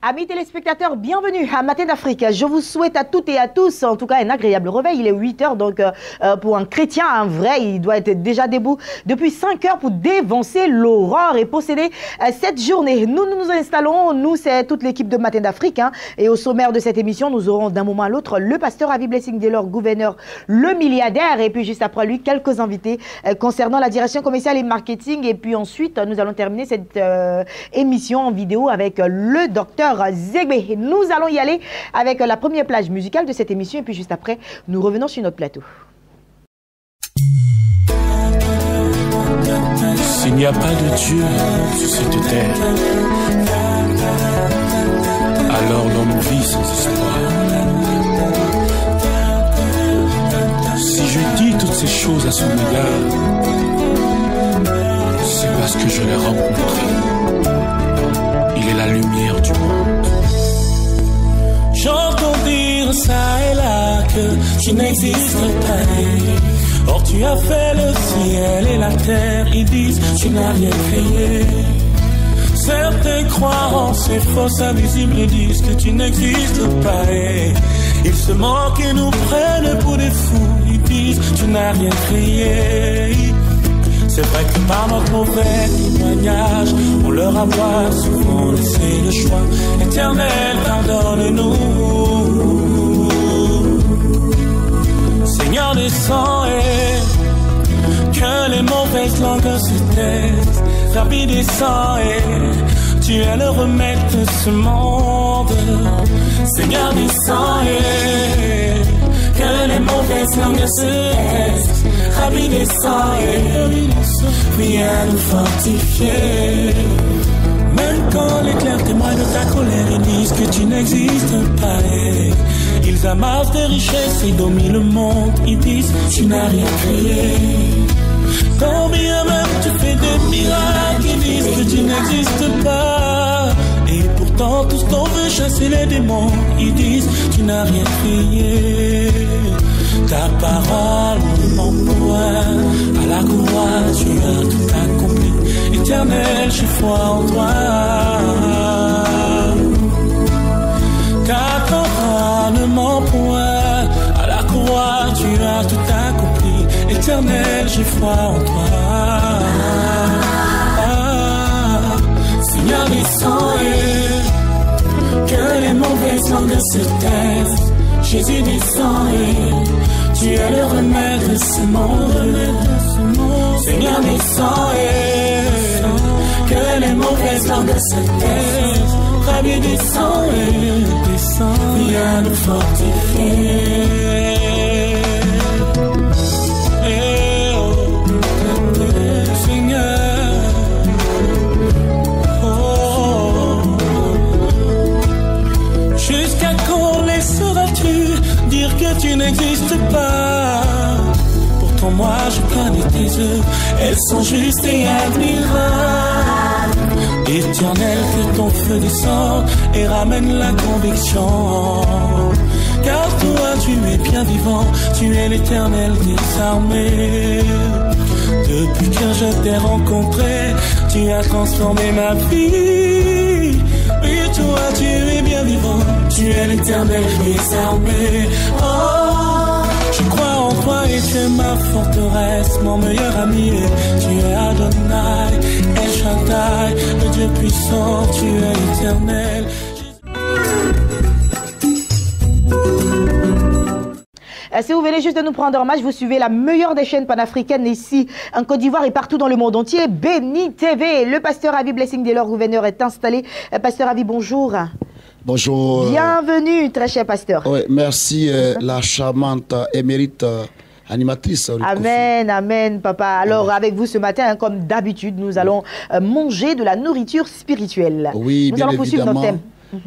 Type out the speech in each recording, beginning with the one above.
Amis téléspectateurs, bienvenue à Matin d'Afrique. Je vous souhaite à toutes et à tous, en tout cas, un agréable réveil. Il est 8 h, donc pour un chrétien, un vrai, il doit être déjà debout depuis 5 h pour dévancer l'aurore et posséder cette journée. Nous nous installons, nous, c'est toute l'équipe de Matin d'Afrique. Et au sommaire de cette émission, nous aurons d'un moment à l'autre le pasteur Avi Blessing Delors, gouverneur, le milliardaire. Et puis juste après lui, quelques invités concernant la direction commerciale et marketing. Et puis ensuite, nous allons terminer cette émission en vidéo avec le docteur Zegbe. Nous allons y aller avec la première plage musicale de cette émission et puis juste après, nous revenons sur notre plateau. S'il n'y a pas de Dieu sur cette terre, alors l'homme vit sans espoir. Si je dis toutes ces choses à son égard, c'est parce que je l'ai rencontré. Il est la lumière du monde. J'entends dire ça et là que tu n'existes pas. Or tu as fait le ciel et la terre. Ils disent tu n'as rien créé. Certains croient en ces fausses invisibles et disent que tu n'existes pas. Ils se moquent et nous prennent pour des fous. Ils disent tu n'as rien créé. C'est vrai que par notre mauvais témoignage, on leur a souvent laissé le choix. Éternel, pardonne-nous. Seigneur, descends et que les mauvaises langues se taisent. Rabbi, descends et tu es le remède de ce monde. Seigneur, descends et que les mauvaises langues se taisent. Rabbi, descends et viens nous fortifier. Même quand les clercs témoignent de ta colère, ils disent que tu n'existes pas. Ils amassent des richesses et dominent le monde. Ils disent tu n'as rien créé. Quand bien même tu fais des miracles, ils disent que tu n'existes pas. Et pourtant tous t'en veut chasser les démons. Ils disent tu n'as rien créé. Ta parole m'envoie à la croix, tu as tout accompli. Éternel, j'ai foi en toi. Ta parole m'envoie à la croix, tu as tout accompli. Éternel, j'ai foi en toi. Seigneur, descends et que les mauvaises langues se taisent. Jésus descend et tu es le remède de ce monde. Seigneur descend et que les mauvaises langues se taisent. Rabbi descend et viens nous fortifier. Que tu n'existes pas. Pourtant moi je connais tes œuvres, elles sont justes et admirables. Éternel, que ton feu descende et ramène la conviction. Car toi tu es bien vivant, tu es l'éternel des armées. Depuis que je t'ai rencontré, tu as transformé ma vie. Et toi tu es bien vivant, tu es l'éternel des armées. Oh, je crois en toi et tu es ma forteresse, mon meilleur ami. Tu es Adonai, El Shaddai, le Dieu puissant, tu es éternel. Si vous venez juste de nous prendre en marche, vous suivez la meilleure des chaînes panafricaines ici en Côte d'Ivoire et partout dans le monde entier, Béni TV. Le pasteur Avi Blessing Delors, gouverneur, est installé. Pasteur Avi, bonjour. Bonjour. Bienvenue, très cher pasteur. Oui, merci, la charmante émérite animatrice. Amen, amen, papa. Alors, avec vous ce matin, comme d'habitude, nous allons manger de la nourriture spirituelle. Oui, nous bien allons poursuivre notre thème.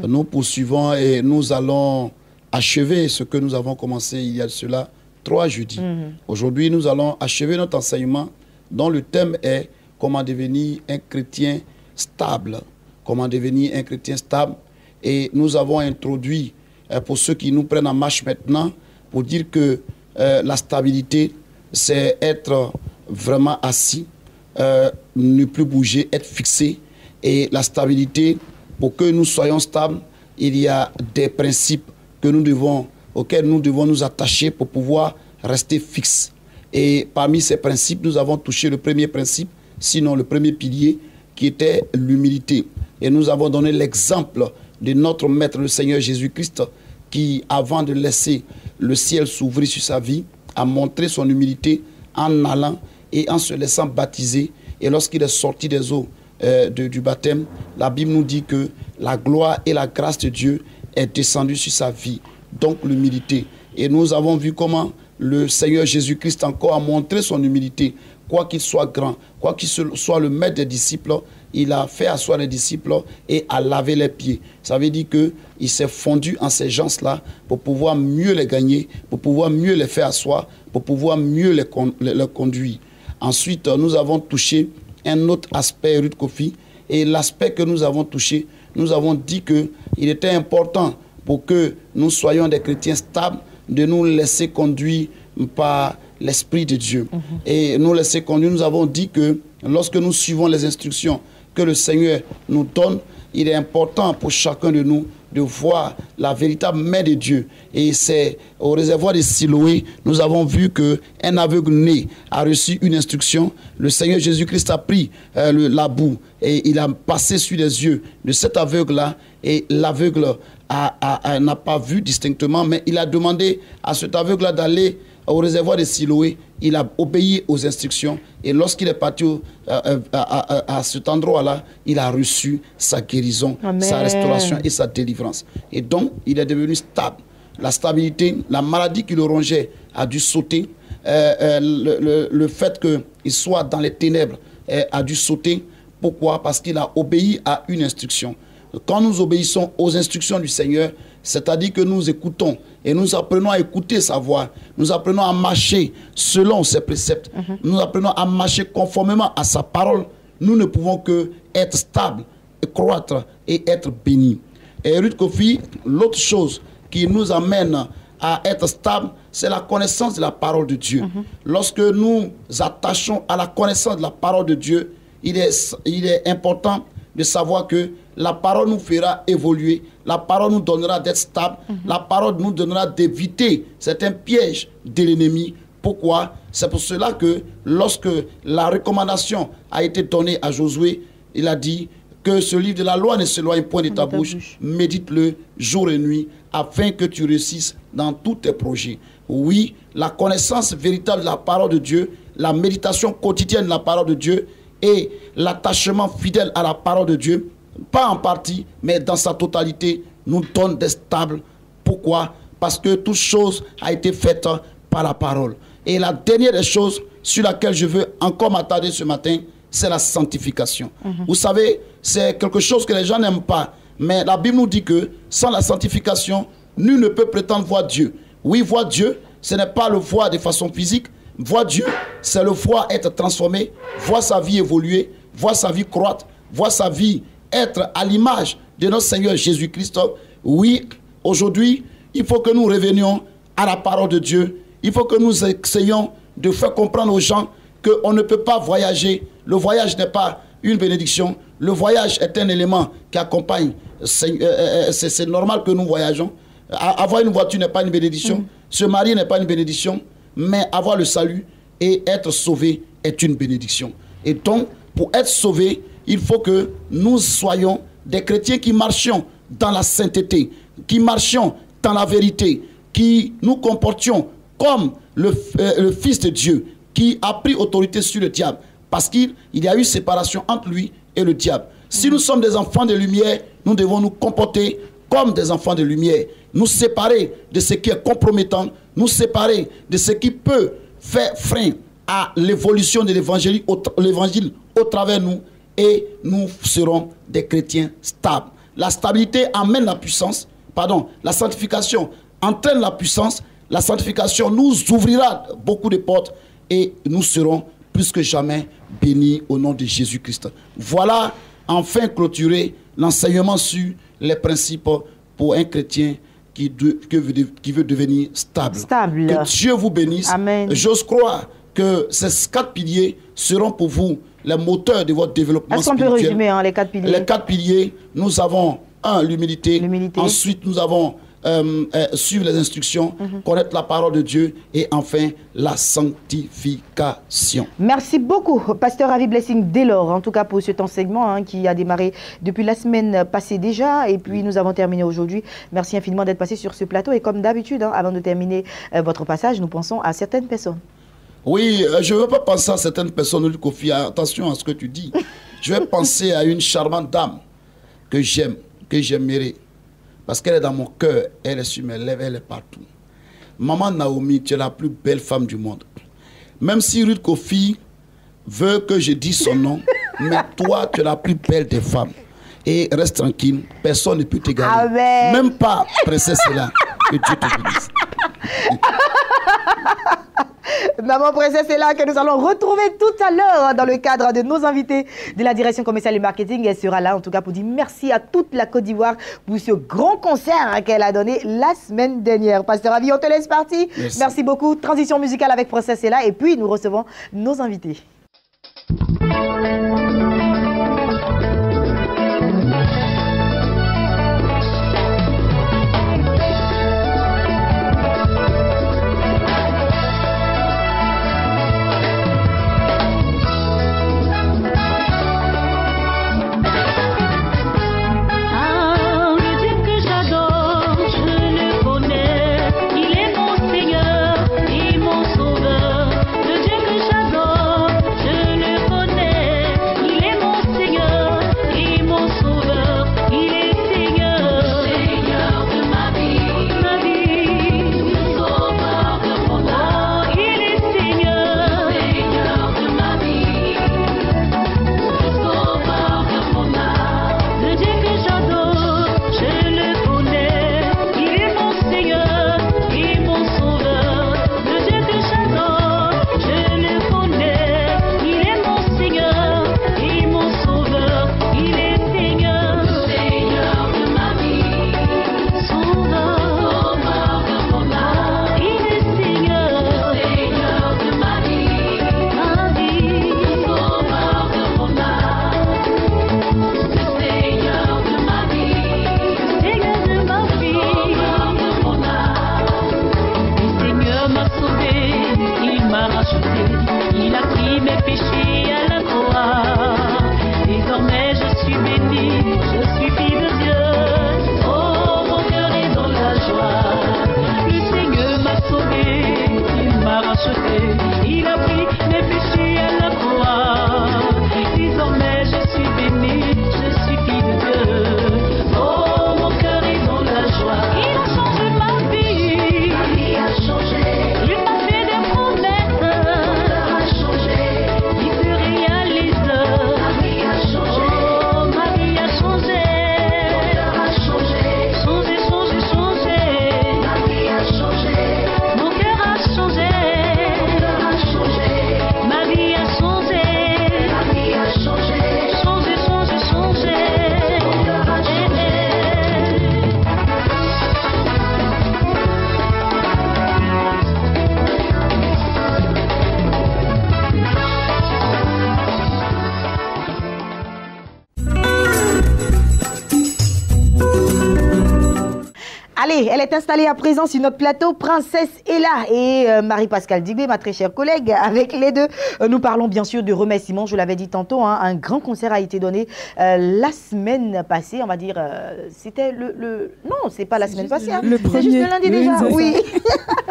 Nous poursuivons et nous allons achever ce que nous avons commencé il y a de cela 3 jeudis. Aujourd'hui, nous allons achever notre enseignement dont le thème est comment devenir un chrétien stable. Comment devenir un chrétien stable. Et nous avons introduit, pour ceux qui nous prennent en marche maintenant, pour dire que la stabilité, c'est être vraiment assis, ne plus bouger, être fixé. Et la stabilité, pour que nous soyons stables, il y a des principes auxquels nous devons nous attacher pour pouvoir rester fixes. Et parmi ces principes, nous avons touché le premier principe, sinon le premier pilier, qui était l'humilité. Et nous avons donné l'exemple de notre Maître, le Seigneur Jésus-Christ, qui, avant de laisser le ciel s'ouvrir sur sa vie, a montré son humilité en allant et en se laissant baptiser. Et lorsqu'il est sorti des eaux du baptême, la Bible nous dit que la gloire et la grâce de Dieu est descendue sur sa vie. Donc l'humilité. Et nous avons vu comment le Seigneur Jésus-Christ encore a montré son humilité. Quoi qu'il soit grand, quoi qu'il soit le maître des disciples, il a fait asseoir les disciples et a lavé les pieds. Ça veut dire qu'il s'est fondu en ces gens-là pour pouvoir mieux les gagner, pour pouvoir mieux les faire asseoir, pour pouvoir mieux les conduire. Ensuite, nous avons touché un autre aspect, Ruth Kofi, et l'aspect que nous avons touché, nous avons dit qu'il était important pour que nous soyons des chrétiens stables, de nous laisser conduire par l'Esprit de Dieu. Et nous laisser conduire, nous avons dit que lorsque nous suivons les instructions que le Seigneur nous donne, il est important pour chacun de nous de voir la véritable main de Dieu. Et c'est au réservoir de Siloé, nous avons vu qu'un aveugle né a reçu une instruction. Le Seigneur Jésus-Christ a pris la boue et il a passé sur les yeux de cet aveugle-là. Et l'aveugle n'a pas vu distinctement, mais il a demandé à cet aveugle-là d'aller au réservoir de Siloé. Il a obéi aux instructions et lorsqu'il est parti à cet endroit-là, il a reçu sa guérison, Amen, sa restauration et sa délivrance. Et donc, il est devenu stable. La stabilité, la maladie qui le rongeait a dû sauter. Le fait qu'il soit dans les ténèbres a dû sauter. Pourquoi? Parce qu'il a obéi à une instruction. Quand nous obéissons aux instructions du Seigneur, c'est-à-dire que nous écoutons et nous apprenons à écouter sa voix, nous apprenons à marcher selon ses préceptes, nous apprenons à marcher conformément à sa parole, nous ne pouvons que être stables, croître et être bénis. Et Ruth Kofi, l'autre chose qui nous amène à être stable, c'est la connaissance de la parole de Dieu. Lorsque nous attachons à la connaissance de la parole de Dieu, il est important de savoir que la parole nous fera évoluer, la parole nous donnera d'être stable, la parole nous donnera d'éviter certains pièges de l'ennemi. Pourquoi? C'est pour cela que lorsque la recommandation a été donnée à Josué, il a dit que ce livre de la loi ne s'éloigne point de ta bouche, médite-le jour et nuit, afin que tu réussisses dans tous tes projets. Oui, la connaissance véritable de la parole de Dieu, la méditation quotidienne de la parole de Dieu et l'attachement fidèle à la parole de Dieu, pas en partie, mais dans sa totalité, nous donne des stables. Pourquoi? Parce que toute chose a été faite par la parole. Et la dernière des choses sur laquelle je veux encore m'attarder ce matin, c'est la sanctification. Vous savez, c'est quelque chose que les gens n'aiment pas. Mais la Bible nous dit que sans la sanctification, nul ne peut prétendre voir Dieu. Oui, voir Dieu, ce n'est pas le voir de façon physique. Voir Dieu, c'est le voir être transformé, voir sa vie évoluer, voir sa vie croître, voir sa vie être à l'image de notre Seigneur Jésus-Christ. Oui, aujourd'hui, il faut que nous revenions à la parole de Dieu. Il faut que nous essayions de faire comprendre aux gens qu'on ne peut pas voyager. Le voyage n'est pas une bénédiction. Le voyage est un élément qui accompagne. C'est normal que nous voyageons. Avoir une voiture n'est pas une bénédiction. Se marier n'est pas une bénédiction. Mais avoir le salut et être sauvé est une bénédiction. Et donc, pour être sauvé, il faut que nous soyons des chrétiens qui marchions dans la sainteté, qui marchions dans la vérité, qui nous comportions comme le Fils de Dieu, qui a pris autorité sur le diable, parce qu'il y a eu séparation entre lui et le diable. Si nous sommes des enfants de lumière, nous devons nous comporter comme des enfants de lumière, nous séparer de ce qui est compromettant, nous séparer de ce qui peut faire frein à l'évolution de l'évangile au travers de nous, et nous serons des chrétiens stables. La stabilité amène la puissance, la sanctification entraîne la puissance, la sanctification nous ouvrira beaucoup de portes et nous serons plus que jamais bénis au nom de Jésus-Christ. Voilà enfin clôturer l'enseignement sur les principes pour un chrétien qui veut devenir stable. Que Dieu vous bénisse. J'ose croire que ces 4 piliers seront pour vous les moteurs de votre développement spirituel. Est-ce qu'on peut résumer les 4 piliers? Les 4 piliers, nous avons l'humilité. Ensuite, nous avons suivre les instructions, connaître la parole de Dieu et enfin la sanctification. Merci beaucoup, Pasteur Ravi Blessing Delors, en tout cas pour cet enseignement qui a démarré depuis la semaine passée déjà et puis nous avons terminé aujourd'hui. Merci infiniment d'être passé sur ce plateau et comme d'habitude, avant de terminer votre passage, nous pensons à certaines personnes. Oui, je ne veux pas penser à certaines personnes, Kofi, attention à ce que tu dis. Je vais penser à une charmante dame que j'aime, que j'aimerais. Parce qu'elle est dans mon cœur, elle est sur mes lèvres, elle est partout. Maman Naomi, tu es la plus belle femme du monde. Même si Ruth Kofi veut que je dise son nom, mais toi, tu es la plus belle des femmes. Et reste tranquille, personne ne peut t'égaler. Même pas Princesse Ella. Que Dieu te bénisse. Maman Princesse est là que nous allons retrouver tout à l'heure dans le cadre de nos invités de la direction commerciale et marketing. Elle sera là en tout cas pour dire merci à toute la Côte d'Ivoire pour ce grand concert qu'elle a donné la semaine dernière. Pasteur Ravi, on te laisse partir. Merci beaucoup. Transition musicale avec Princesse est là et puis nous recevons nos invités. Elle est installée à présent sur notre plateau. Princesse est là et Marie-Pascale Digbé, ma très chère collègue. Avec les deux, nous parlons bien sûr de remerciements. Je l'avais dit tantôt, un grand concert a été donné la semaine passée. On va dire, c'était non, c'est pas la semaine passée. C'est juste le lundi déjà. Oui.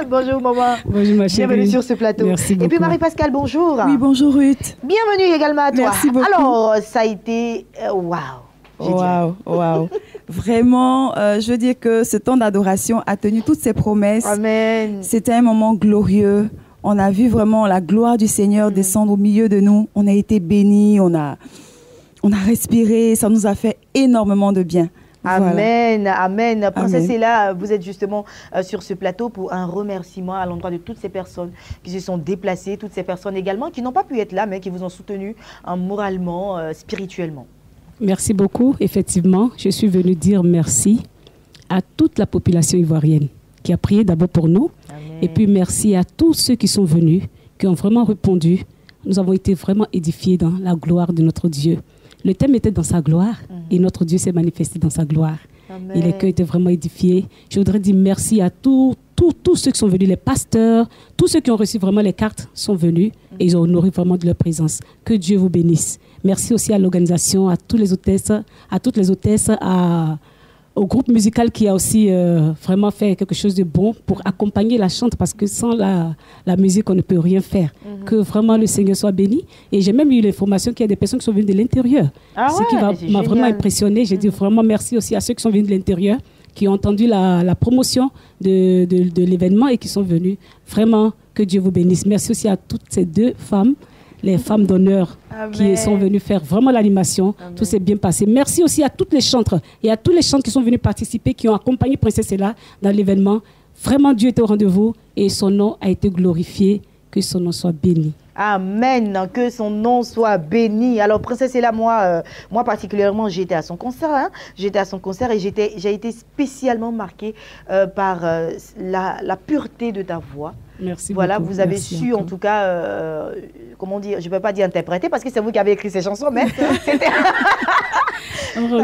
Bonjour maman. Bonjour ma chérie. Bienvenue sur ce plateau. Merci beaucoup. Et puis Marie-Pascale, bonjour. Oui, bonjour Ruth. Bienvenue également à toi. Merci beaucoup. Alors, ça a été waouh. Waouh. Vraiment, je veux dire que ce temps d'adoration a tenu toutes ses promesses. Amen. C'était un moment glorieux. On a vu vraiment la gloire du Seigneur descendre au milieu de nous. On a été bénis, on a respiré. Ça nous a fait énormément de bien. Amen, voilà. amen. Princesse est là, vous êtes justement sur ce plateau pour un remerciement à l'endroit de toutes ces personnes qui se sont déplacées, toutes ces personnes également qui n'ont pas pu être là, mais qui vous ont soutenu moralement, spirituellement. Merci beaucoup. Effectivement, je suis venue dire merci à toute la population ivoirienne qui a prié d'abord pour nous. Amen. Et puis merci à tous ceux qui sont venus, qui ont vraiment répondu. Nous avons été vraiment édifiés dans la gloire de notre Dieu. Le thème était dans sa gloire et notre Dieu s'est manifesté dans sa gloire. Amen. Et les cœurs étaient vraiment édifiés. Je voudrais dire merci à tous ceux qui sont venus, les pasteurs, tous ceux qui ont reçu vraiment les cartes sont venus et ils ont honoré vraiment de leur présence. Que Dieu vous bénisse. Merci aussi à l'organisation, à toutes les hôtesses, au groupe musical qui a aussi vraiment fait quelque chose de bon pour accompagner la chante, parce que sans la musique, on ne peut rien faire. Que vraiment le Seigneur soit béni. Et j'ai même eu l'information qu'il y a des personnes qui sont venues de l'intérieur. Ce qui m'a vraiment impressionné. J'ai dit vraiment merci aussi à ceux qui sont venus de l'intérieur, qui ont entendu la promotion de l'événement et qui sont venus. Vraiment, que Dieu vous bénisse. Merci aussi à toutes ces deux femmes, les femmes d'honneur qui sont venues faire vraiment l'animation. Tout s'est bien passé. Merci aussi à toutes les chantres et à tous les chantres qui sont venus participer, qui ont accompagné Princesse Ella dans l'événement. Vraiment, Dieu était au rendez-vous et son nom a été glorifié. Que son nom soit béni. Amen, que son nom soit béni. Alors, Princesse Ella, moi particulièrement, j'étais à son concert. J'étais à son concert et j'ai été spécialement marquée par la pureté de ta voix. Merci voilà, beaucoup. Vous avez Merci su encore. en tout cas, comment dire, je ne peux pas dire interpréter parce que c'est vous qui avez écrit ces chansons, mais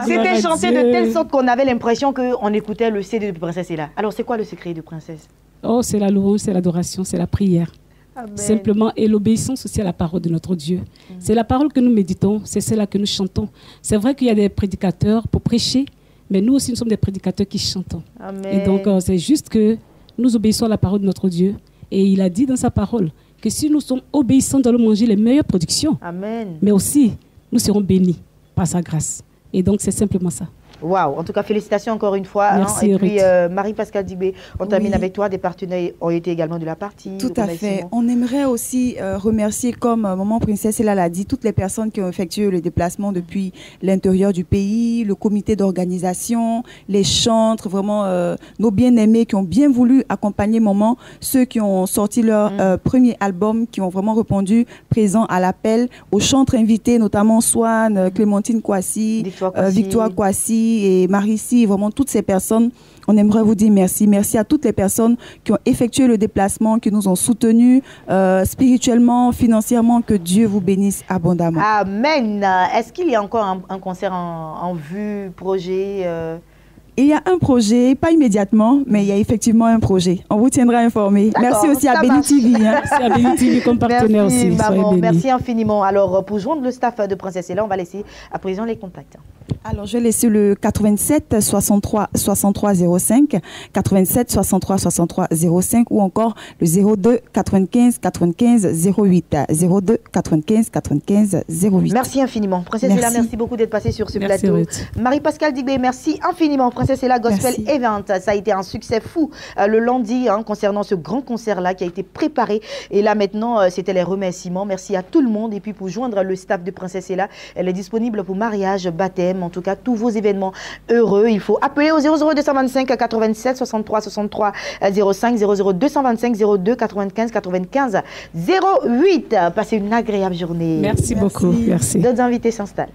c'était chanté de telle sorte qu'on avait l'impression qu'on écoutait le CD de Princesse Ella. Alors, c'est quoi le secret de Princesse? Oh, c'est la louange, c'est l'adoration, c'est la prière. Amen. Simplement, et l'obéissance aussi à la parole de notre Dieu. C'est la parole que nous méditons, c'est celle que nous chantons. C'est vrai qu'il y a des prédicateurs pour prêcher, mais nous aussi, nous sommes des prédicateurs qui chantons. Amen. Et donc, c'est juste que nous obéissons à la parole de notre Dieu. Et il a dit dans sa parole que si nous sommes obéissants, nous allons manger les meilleures productions. Amen. Mais aussi, nous serons bénis par sa grâce. Et donc, c'est simplement ça. Waouh, en tout cas, félicitations encore une fois. Merci, Et puis, Ruth. Marie-Pascale Dibé, on termine avec toi. Des partenaires ont été également de la partie. Tout à fait. On aimerait aussi remercier, comme Maman Princesse Ella l'a dit, toutes les personnes qui ont effectué le déplacement depuis l'intérieur du pays, le comité d'organisation, les chantres, vraiment nos bien-aimés qui ont bien voulu accompagner Maman, ceux qui ont sorti leur premier album, qui ont vraiment répondu présent à l'appel, aux chantres invités, notamment Swan, Clémentine Kouassi, Victoire Kouassi, et Marie-Si, vraiment toutes ces personnes, on aimerait vous dire merci. Merci à toutes les personnes qui ont effectué le déplacement, qui nous ont soutenus spirituellement, financièrement. Que Dieu vous bénisse abondamment. Amen. Est-ce qu'il y a encore un concert en vue, projet Il y a un projet, pas immédiatement, mais il y a effectivement un projet. On vous tiendra informé. Merci aussi à Béni TV. Merci à Béni TV comme partenaire merci, aussi. Maman, merci infiniment. Alors, pour joindre le staff de Princesse Ella, on va laisser à présent les contacts. Alors, je vais laisser le 87 63 63 05, 87 63 63 05 ou encore le 02 95 95 08, 02 95 95 08. Merci infiniment. Princesse Ella, merci beaucoup d'être passée sur ce plateau. Marie-Pascale Dibé, merci infiniment. Princesse Ella Gospel Event, ça a été un succès fou le lundi concernant ce grand concert-là qui a été préparé. Et là maintenant, c'était les remerciements. Merci à tout le monde. Et puis pour joindre le staff de Princesse Ella, elle est disponible pour mariage, baptême, en tout cas tous vos événements heureux. Il faut appeler au 00225 87 63 63 05 00225 02 95 95 08. Passez une agréable journée. Merci beaucoup. Merci. D'autres invités s'installent.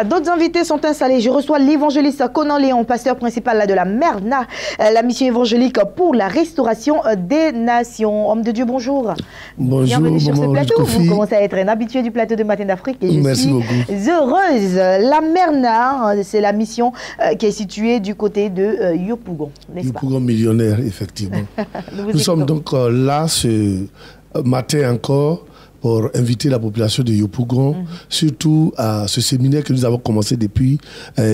D'autres invités sont installés. Je reçois l'évangéliste Conan Léon, pasteur principal de la Merna, la mission évangélique pour la restauration des nations. Homme de Dieu, bonjour. Bonjour. Bienvenue sur ce plateau. Kofi. Vous commencez à être un habitué du plateau de Matin d'Afrique et je Merci suis beaucoup. heureuse. La Merna, c'est la mission qui est située du côté de Yopougon, n'est-ce pas? Yopougon millionnaire, effectivement. Nous sommes donc là ce matin encore pour inviter la population de Yopougon, surtout à ce séminaire que nous avons commencé depuis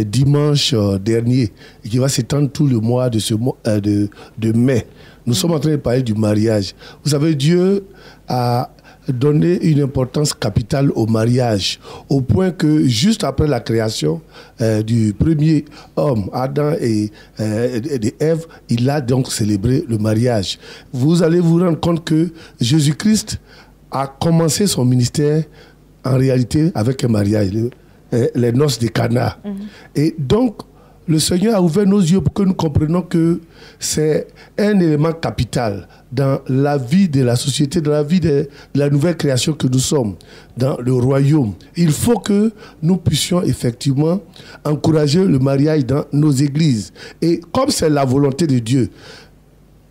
dimanche dernier et qui va s'étendre tout le mois de mai. Nous sommes en train de parler du mariage. Vous savez, Dieu a donné une importance capitale au mariage, au point que juste après la création du premier homme, Adam et Ève, il a donc célébré le mariage. Vous allez vous rendre compte que Jésus-Christ a commencé son ministère en réalité avec un mariage, les noces de Cana. Et donc, le Seigneur a ouvert nos yeux pour que nous comprenions que c'est un élément capital dans la vie de la société, dans la vie de la nouvelle création que nous sommes, dans le royaume. Il faut que nous puissions effectivement encourager le mariage dans nos églises. Et comme c'est la volonté de Dieu,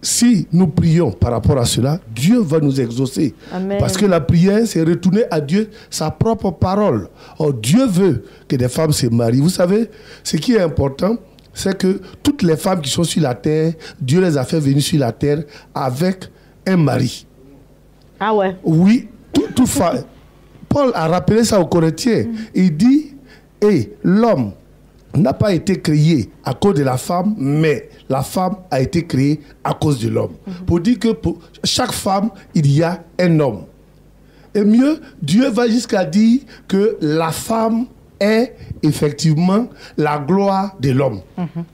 si nous prions par rapport à cela, Dieu va nous exaucer. Amen. Parce que la prière, c'est retourner à Dieu sa propre parole. Or, Dieu veut que des femmes se marient. Vous savez, ce qui est important, c'est que toutes les femmes qui sont sur la terre, Dieu les a fait venir sur la terre avec un mari. Ah ouais. Oui, toute femme. Paul a rappelé ça aux Corinthiens. Il dit, l'homme n'a pas été créé à cause de la femme, mais la femme a été créée à cause de l'homme. Pour dire que pour chaque femme, il y a un homme. Et mieux, Dieu va jusqu'à dire que la femme est effectivement la gloire de l'homme.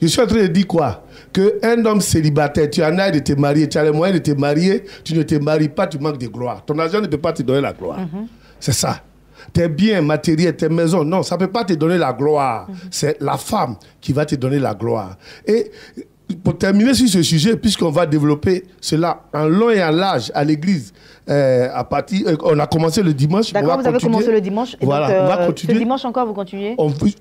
Je suis en train de dire quoi? Qu'un homme célibataire, tu en as de te marier, tu as les moyens de te marier, tu ne te maries pas, tu manques de gloire. Ton argent ne peut pas te donner la gloire. C'est ça. Tes biens matériels, tes maisons, non, ça ne peut pas te donner la gloire. C'est la femme qui va te donner la gloire. Et pour terminer sur ce sujet, puisqu'on va développer cela en long et en large à l'église, on a commencé le dimanche. D'accord, vous avez commencé le dimanche. Et voilà, donc, on va continuer. Ce dimanche encore, vous continuez?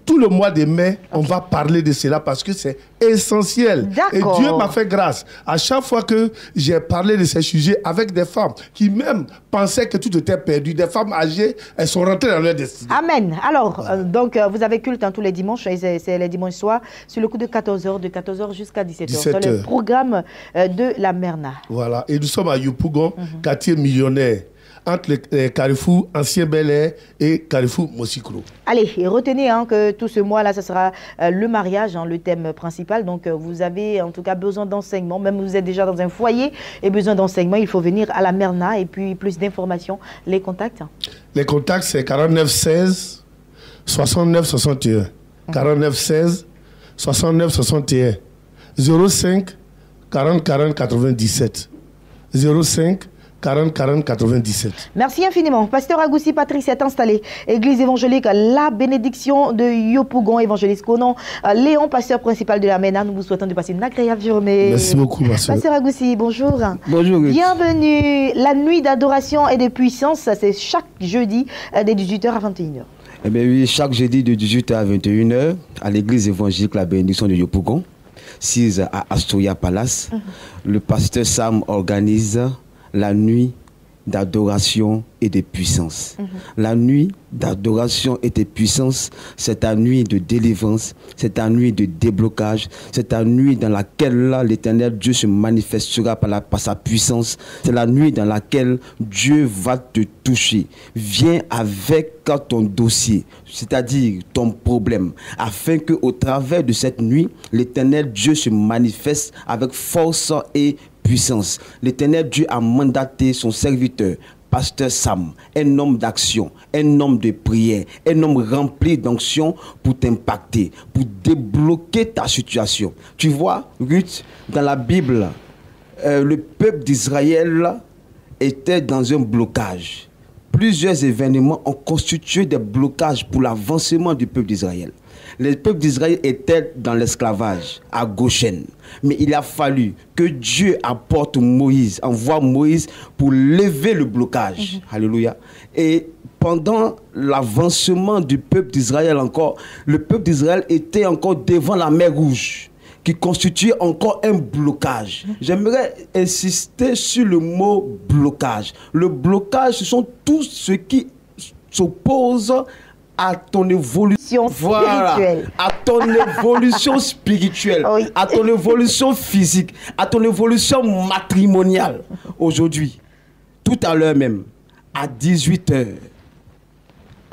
Tout le mois de mai, on va parler de cela parce que c'est essentiel. Et Dieu m'a fait grâce. À chaque fois que j'ai parlé de ces sujets avec des femmes qui même pensaient que tout était perdu, des femmes âgées, elles sont rentrées dans leur destinée. Amen. Alors, donc, vous avez culte tous les dimanches, c'est les dimanches soirs, sur le coup de 14h, de 14h jusqu'à 17h. C'est le programme de la Merna. Voilà. Et nous sommes à Yopougon, quartier millionnaire, entre les Carrefour Ancien Bel-Air et Carrefour Mosikro. Allez, et retenez que tout ce mois-là, ce sera le mariage, le thème principal. Donc, vous avez en tout cas besoin d'enseignement. Même vous êtes déjà dans un foyer et besoin d'enseignement, il faut venir à la Merna. Et puis, plus d'informations, les contacts. Les contacts, c'est 49 16 69 61. 49 16 69 61. 05 40 40 97. 05 40 40 97. Merci infiniment. Pasteur Agoussi Patrice est installé. Église évangélique La Bénédiction de Yopougon, évangéliste Conon. Léon, pasteur principal de la MENA, nous vous souhaitons de passer une agréable journée. Merci beaucoup, pasteur. Pasteur Agoussi, bonjour. Bonjour. Bienvenue. La nuit d'adoration et de puissance, c'est chaque jeudi de 18h à 21h. Eh bien oui, chaque jeudi de 18h à 21h, à l'église évangélique La Bénédiction de Yopougon, 6 à Astoria Palace, le pasteur Sam organise la nuit d'adoration et de puissance. La nuit d'adoration et de puissance, c'est ta nuit de délivrance, c'est ta nuit de déblocage, c'est ta nuit dans laquelle l'Éternel Dieu se manifestera par sa puissance. C'est la nuit dans laquelle Dieu va te toucher. Viens avec ton dossier, c'est-à-dire ton problème, afin qu'au travers de cette nuit, l'Éternel Dieu se manifeste avec force et puissance. L'Éternel Dieu a mandaté son serviteur, pasteur Sam, un homme d'action, un homme de prière, un homme rempli d'onction pour t'impacter, pour débloquer ta situation. Tu vois, Ruth, dans la Bible, le peuple d'Israël était dans un blocage. Plusieurs événements ont constitué des blocages pour l'avancement du peuple d'Israël. Le peuple d'Israël était dans l'esclavage à Goshen. Mais il a fallu que Dieu apporte Moïse, envoie Moïse pour lever le blocage. Alléluia. Et pendant l'avancement du peuple d'Israël encore, le peuple d'Israël était encore devant la mer Rouge, qui constituait encore un blocage. J'aimerais insister sur le mot blocage. Le blocage, ce sont tous ceux qui s'opposent à ton évolution spirituelle, à ton évolution spirituelle, oui, à ton évolution physique, à ton évolution matrimoniale. Aujourd'hui, tout à l'heure même, à 18h,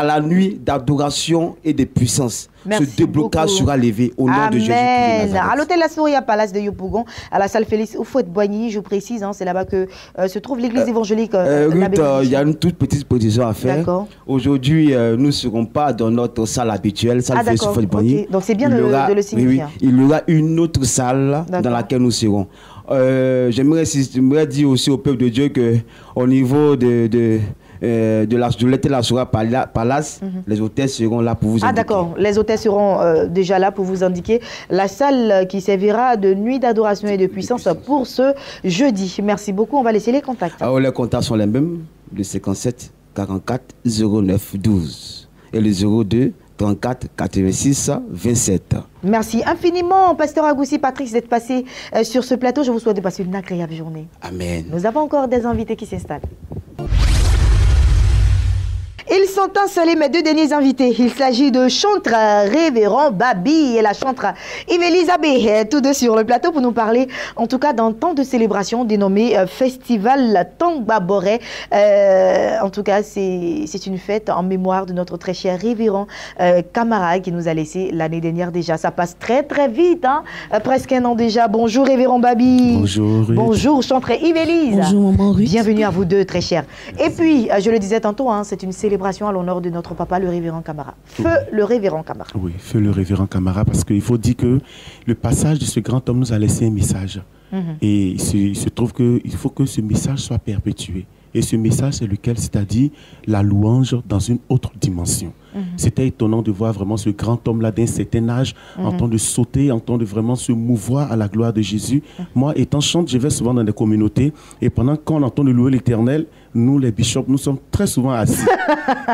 à la nuit d'adoration et de puissance, ce déblocage sera levé au nom de Jésus. À l'hôtel Astoria Palace de Yopougon, à la salle Félix Houphouët-Boigny, je précise, c'est là-bas que se trouve l'église évangélique. Ruth, il y a une toute petite précision à faire. Aujourd'hui, nous ne serons pas dans notre salle habituelle, salle Félix Houphouët-Boigny. Okay. Donc c'est bien de le signifier. Oui, il y aura une autre salle dans laquelle nous serons. J'aimerais dire aussi au peuple de Dieu qu'au niveau de l'hôtel Astoria Palace, les hôtels seront là pour vous indiquer. Ah d'accord, les hôtels seront déjà là pour vous indiquer la salle qui servira de nuit d'adoration et de puissance pour ce jeudi. Merci beaucoup, on va laisser les contacts. Alors les contacts sont les mêmes, le 57 44 09 12 et le 02 34 86 27. Merci infiniment, Pasteur Agoussi Patrick, d'être passé sur ce plateau. Je vous souhaite de passer une agréable journée. Amen. Nous avons encore des invités qui s'installent. Ils sont installés, mes deux derniers invités. Il s'agit de chantre Révérend Babi et la chantre Yves-Elisabeth, tous deux sur le plateau pour nous parler, en tout cas, d'un temps de célébration dénommé Festival Tongba Boré. En tout cas, c'est une fête en mémoire de notre très cher Révérend Camara qui nous a laissé l'année dernière déjà. Ça passe très très vite, hein? Presque un an déjà. Bonjour Révérend Babi. Bonjour. Bonjour chantre Yves-Elise. Bonjour maman Ruth. Bienvenue à vous deux très chers. Et puis, je le disais tantôt, hein, c'est une célébration à l'honneur de notre papa, le révérend Camara. Feu le révérend Camara. Oui, feu le révérend Camara, parce qu'il faut dire que le passage de ce grand homme nous a laissé un message. Et il se trouve qu'il faut que ce message soit perpétué. Et ce message, c'est lequel? C'est-à-dire la louange dans une autre dimension. C'était étonnant de voir vraiment ce grand homme-là d'un certain âge en train de sauter, en train de vraiment se mouvoir à la gloire de Jésus. Moi, étant chante, je vais souvent dans des communautés et pendant qu'on entend de louer l'Éternel, nous, les bishops, nous sommes très souvent assis.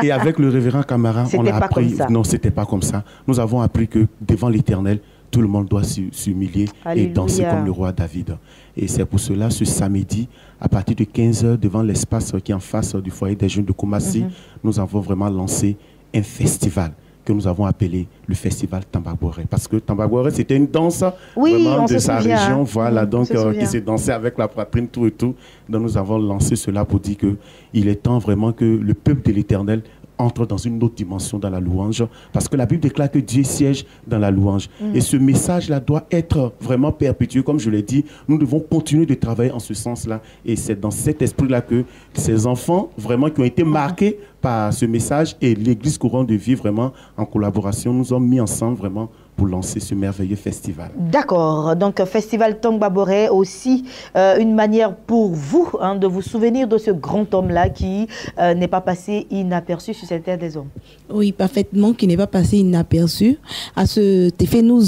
Et avec le révérend Camara, on a appris... Non, c'était pas comme ça. Nous avons appris que devant l'Éternel, tout le monde doit s'humilier et danser comme le roi David. Et c'est pour cela, ce samedi, à partir de 15h, devant l'espace qui est en face du foyer des jeunes de Koumassi, nous avons vraiment lancé un festival que nous avons appelé le festival Tongba Boré. Parce que Tongba Boré, c'était une danse vraiment de sa région, voilà, donc qui se dansait avec la poitrine, tout et tout. Donc nous avons lancé cela pour dire qu'il est temps vraiment que le peuple de l'Éternel entre dans une autre dimension dans la louange, parce que la Bible déclare que Dieu siège dans la louange. Et ce message-là doit être vraiment perpétué, comme je l'ai dit. Nous devons continuer de travailler en ce sens-là. Et c'est dans cet esprit-là que ces enfants, vraiment, qui ont été marqués par ce message, et l'Église Courant de Vie, vraiment, en collaboration, nous ont mis ensemble, vraiment, pour lancer ce merveilleux festival. D'accord. Donc, Festival Tongba Boré, aussi une manière pour vous de vous souvenir de ce grand homme-là qui n'est pas passé inaperçu sur cette terre des hommes. Oui, parfaitement, qui n'est pas passé inaperçu. À cet effet, nous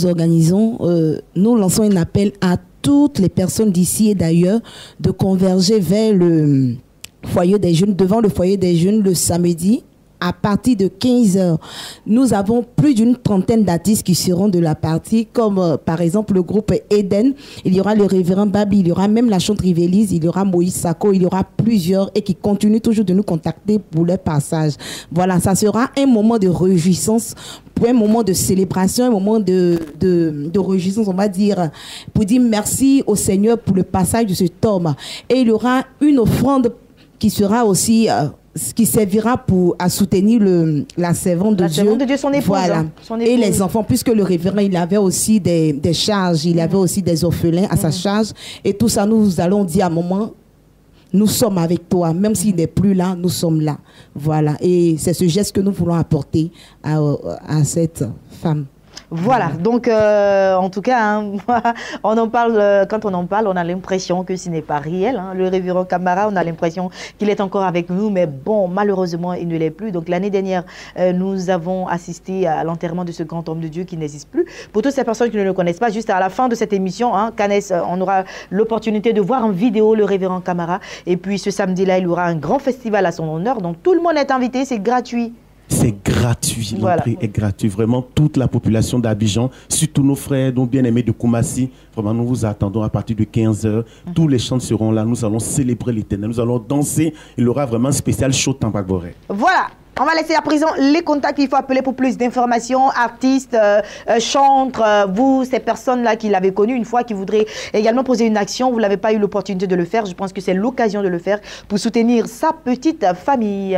lançons un appel à toutes les personnes d'ici et d'ailleurs de converger vers le foyer des jeunes, devant le foyer des jeunes le samedi. À partir de 15h, nous avons plus d'une trentaine d'artistes qui seront de la partie, comme par exemple le groupe Eden. Il y aura le révérend Babi, il y aura même la chantre Yves-Elise, il y aura Moïse Sako, il y aura plusieurs et qui continuent toujours de nous contacter pour leur passage. Voilà, ça sera un moment de réjouissance, un moment de célébration, un moment de réjouissance, on va dire, pour dire merci au Seigneur pour le passage de cet homme. Et il y aura une offrande qui sera aussi... qui servira à soutenir la servante de Dieu. La servante de Dieu, son épouse. Voilà. Son épouse. Et les enfants, puisque le révérend, il avait aussi des charges, il avait aussi des orphelins à sa charge. Et tout ça, nous allons dire à un moment, nous sommes avec toi. Même s'il n'est plus là, nous sommes là. Voilà. Et c'est ce geste que nous voulons apporter à cette femme. Voilà, donc en tout cas, on en parle, quand on en parle, on a l'impression que ce n'est pas réel. Le révérend Camara, on a l'impression qu'il est encore avec nous, mais bon, malheureusement, il ne l'est plus. Donc l'année dernière, nous avons assisté à l'enterrement de ce grand homme de Dieu qui n'existe plus. Pour toutes ces personnes qui ne le connaissent pas, juste à la fin de cette émission, Canès, on aura l'opportunité de voir en vidéo le révérend Camara. Et puis ce samedi-là, il y aura un grand festival à son honneur. Donc tout le monde est invité, c'est gratuit. C'est gratuit, l'entrée est gratuite. Vraiment, toute la population d'Abidjan, surtout nos frères, nos bien-aimés de Koumassi, vraiment, nous vous attendons à partir de 15h. Tous les chants seront là, nous allons célébrer l'Éternel, nous allons danser. Il y aura vraiment un spécial show Tongba Boré. Voilà. On va laisser à présent les contacts qu'il faut appeler pour plus d'informations, artistes, chantres, vous, ces personnes-là qui l'avaient connu une fois, qui voudraient également poser une action, vous n'avez pas eu l'opportunité de le faire, je pense que c'est l'occasion de le faire pour soutenir sa petite famille.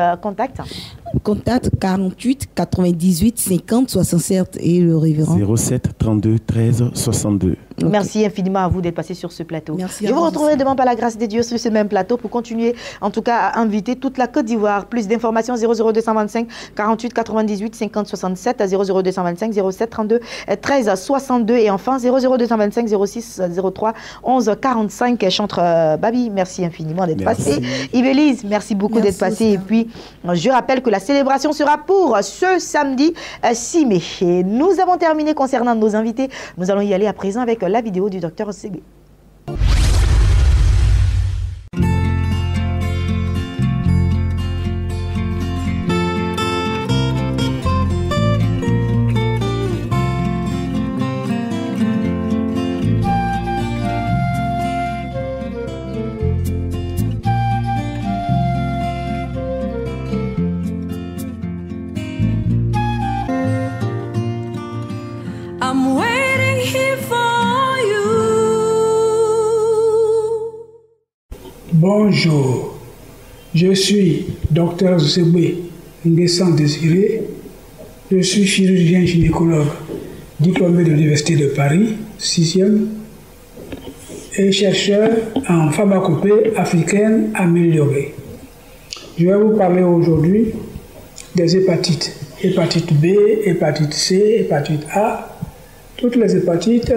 Contact 48 98 50 67 et le révérend 07 32 13 62. Okay. Merci infiniment à vous d'être passé sur ce plateau. Merci. Je vous retrouverai demain par la grâce de Dieu sur ce même plateau pour continuer en tout cas à inviter toute la Côte d'Ivoire. Plus d'informations 00225 48 98 50 67 à 00225 07 32 13 62 et enfin 00225 06 03 11 45. Chantre Babi, merci infiniment d'être passé. Yves-Elise, merci beaucoup d'être passé. Et puis je rappelle que la célébration sera pour ce samedi 6 mai. Et nous avons terminé concernant nos invités. Nous allons y aller à présent avec la vidéo du docteur Ségué. Bonjour, je suis Dr Zebé Nguessan Désiré. Je suis chirurgien gynécologue diplômé de l'Université de Paris, 6e, et chercheur en pharmacopée africaine améliorée. Je vais vous parler aujourd'hui des hépatites. Hépatite B, hépatite C, hépatite A. Toutes les hépatites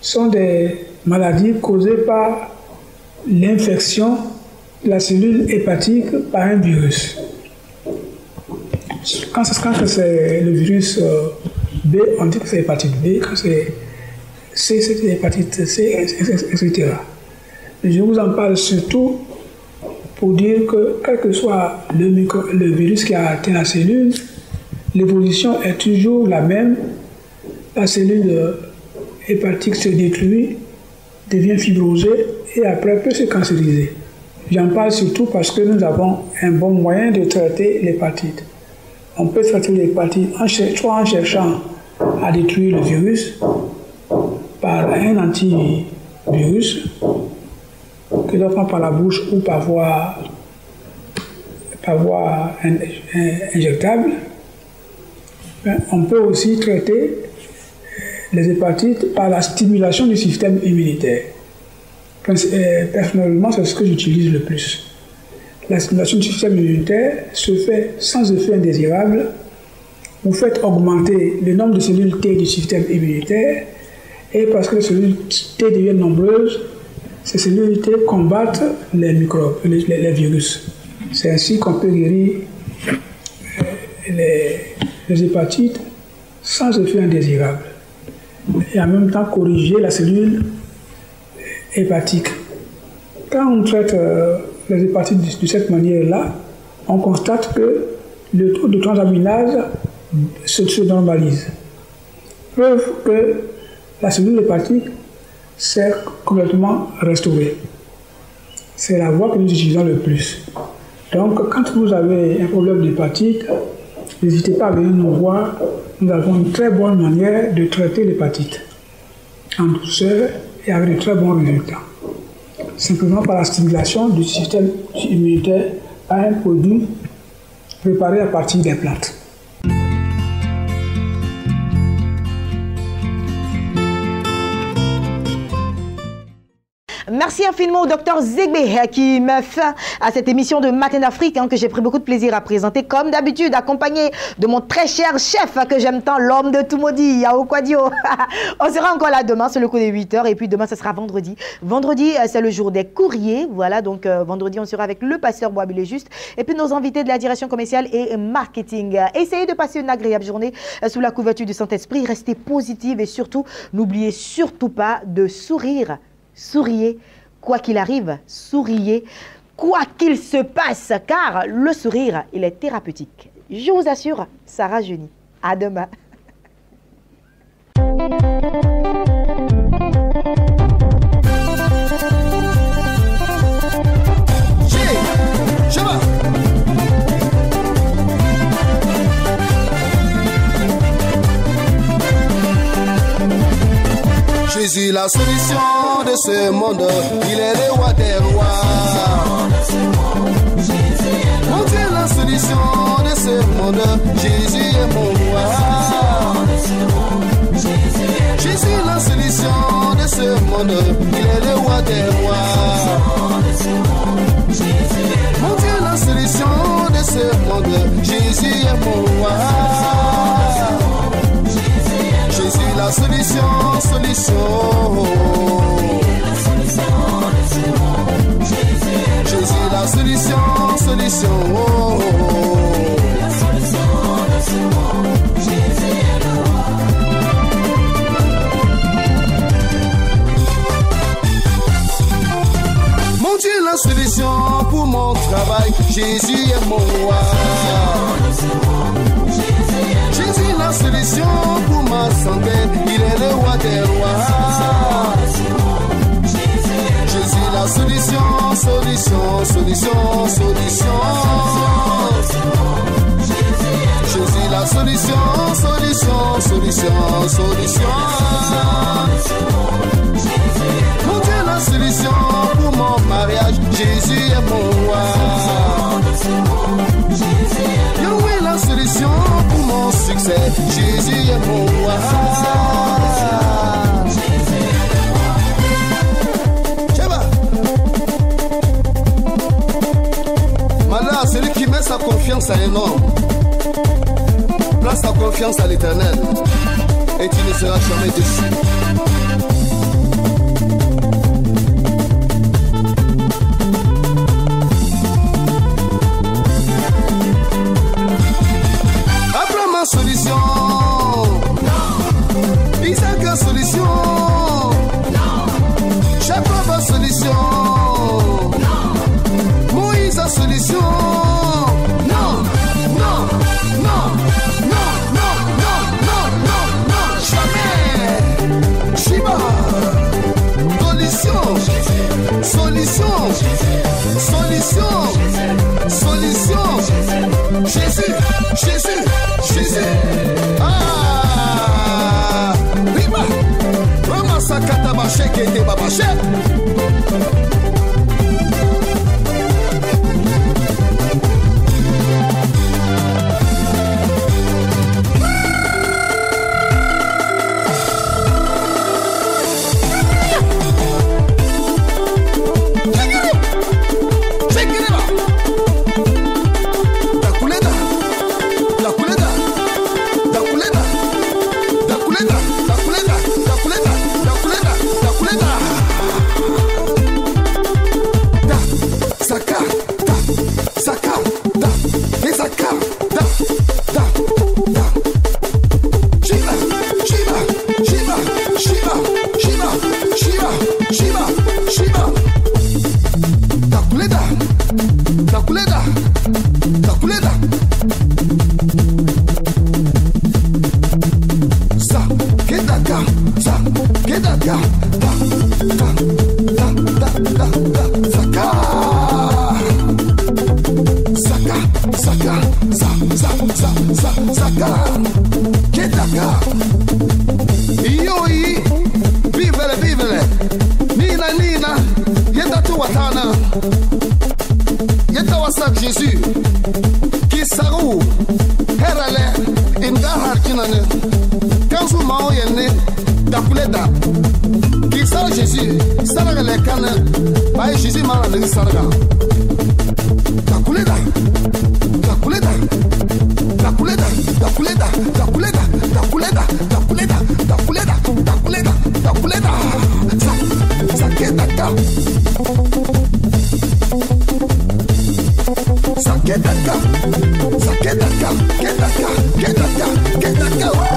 sont des maladies causées par l'infection de la cellule hépatique par un virus. Quand c'est le virus B, on dit que c'est hépatite B. Quand c'est C, c'est hépatite C, etc. Je vous en parle surtout pour dire que quel que soit le virus qui a atteint la cellule, l'évolution est toujours la même. La cellule hépatique se détruit, devient fibrosée et après peut se cancériser. J'en parle surtout parce que nous avons un bon moyen de traiter l'hépatite. On peut traiter l'hépatite soit en cherchant à détruire le virus par un antivirus que l'on prend par la bouche ou par voie injectable. On peut aussi traiter les hépatites par la stimulation du système immunitaire. Personnellement, c'est ce que j'utilise le plus. La stimulation du système immunitaire se fait sans effet indésirable. Vous faites augmenter le nombre de cellules T du système immunitaire et parce que les cellules T deviennent nombreuses, ces cellules T combattent les microbes, les virus. C'est ainsi qu'on peut guérir les hépatites sans effet indésirable et en même temps corriger la cellule hépatique. Quand on traite les hépatites de cette manière-là, on constate que le taux de transaminase se normalise. Preuve que la cellule hépatique s'est complètement restaurée. C'est la voie que nous utilisons le plus. Donc, quand vous avez un problème d'hépatite, n'hésitez pas à venir nous voir. Nous avons une très bonne manière de traiter l'hépatite en douceur et avec de très bons résultats. Simplement par la stimulation du système immunitaire par un produit préparé à partir des plantes. Merci infiniment au docteur Zebé qui m'a fait à cette émission de Matin d'Afrique que j'ai pris beaucoup de plaisir à présenter, comme d'habitude, accompagné de mon très cher chef que j'aime tant, l'homme de Tumodi, Yao Kwadio. On sera encore là demain, c'est le coup des 8h, et puis demain, ce sera vendredi. Vendredi, c'est le jour des courriers, voilà, donc vendredi, on sera avec le pasteur Boabilé Juste, et puis nos invités de la direction commerciale et marketing. Essayez de passer une agréable journée sous la couverture du Saint-Esprit, restez positive et surtout, n'oubliez surtout pas de sourire. Souriez, quoi qu'il arrive, souriez, quoi qu'il se passe, car le sourire, il est thérapeutique. Je vous assure, ça rajeunit. À demain. Jésus, la solution de ce monde, il est le roi des rois. Mon Dieu, la solution de ce monde, Jésus est mon roi. Jésus, la solution de ce monde, il est le roi des rois. Mon Dieu, la solution de ce monde, Jésus est mon roi. Jésus, la solution, solution. Jésus, la solution, solution. Mon Dieu, la solution pour mon travail, Jésus est mon roi. Jésus, la solution pour ma santé, il est le roi des rois. Jésus, la solution, solution, solution, solution. Jésus, la solution, solution, solution, solution. Mon Dieu, la solution pour mon mariage, Jésus est mon roi. Yahweh est la solution pour mon succès, Jésus est mon roi. Malheur, celui qui met sa confiance à un homme, place ta confiance à l'Éternel et tu ne seras jamais déçu. Abraham a solution, Isaac a solution, Jacob a solution, Moïse a solution. Non, non, non, non, non, non, non, non, non, jamais. Shiba, solution, solution, solution, solution. Jésus, Jésus, Jésus. Ah, Riba, Rama Sakata Baché qui était Babaché. Jésus qui sarou herale inda harkinane kansu mao yenne dakuleda qui sar Jésus sarga le kana bay Jésus mala ne sarga dakuleda dakuleda dakuleda dakuleda dakuleda dakuleda dakuleda dakuleda dakuleda dakuleda saketa Get that gun, get that gun, get that gun, get that gun, get that gun.